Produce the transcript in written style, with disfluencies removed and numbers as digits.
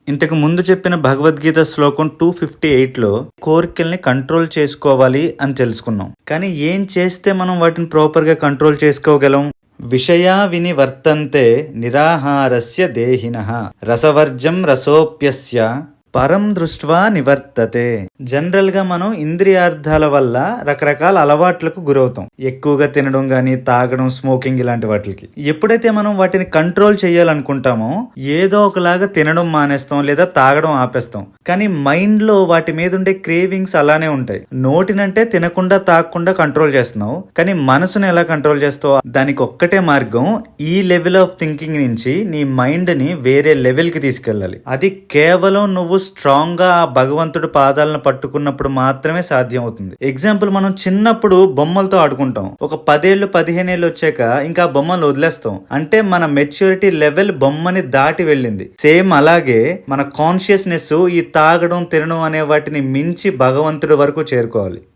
ఇంతకు ముందు చెప్పిన భగవద్గీత శ్లోకం 258లో కోరికల్ని కంట్రోల్ చేసుకోవాలి అని తెలుసుకున్నాం. కానీ ఏం చేస్తే మనం వాటిని ప్రాపర్గా కంట్రోల్ చేసుకోగలం? విషయా వినివర్తంతే నిరాహారస్య దేహినః రసవర్జం రసోప్యస్య పరం దృష్ట్వా నివర్తతే. జనరల్ గా మనం ఇంద్రియార్థాల వల్ల రకరకాల అలవాట్లకు గురవుతాం. ఎక్కువగా తినడం గానీ, తాగడం, స్మోకింగ్ ఇలాంటి వాటికి. ఎప్పుడైతే మనం వాటిని కంట్రోల్ చేయాలనుకుంటామో ఏదో ఒకలాగా తినడం మానేస్తాం లేదా తాగడం ఆపేస్తాం. కానీ మైండ్ లో వాటి మీద ఉండే క్రేవింగ్స్ అలానే ఉంటాయి. నోటినంటే తినకుండా తాగకుండా కంట్రోల్ చేస్తున్నావు, కానీ మనసుని ఎలా కంట్రోల్ చేస్తావు? దానికి ఒక్కటే మార్గం, ఈ లెవెల్ ఆఫ్ థింకింగ్ నుంచి నీ మైండ్ ని వేరే లెవెల్ కి తీసుకెళ్ళాలి. అది కేవలం నువ్వు స్ట్రాంగ్ గా ఆ భగవంతుడి పాదాలను పట్టుకున్నప్పుడు మాత్రమే సాధ్యం అవుతుంది. ఎగ్జాంపుల్, మనం చిన్నప్పుడు బొమ్మలతో ఆడుకుంటాం. ఒక 10 ఏళ్ళు 15 ఏళ్ళు వచ్చాక ఇంకా బొమ్మలు వదిలేస్తాం. అంటే మన మెచ్యూరిటీ లెవెల్ బొమ్మని దాటి వెళ్ళింది. సేమ్ అలాగే మన కాన్షియస్నెస్ ఈ తాగడం, తినడం అనే వాటిని మించి భగవంతుడి వరకు చేరుకోవాలి.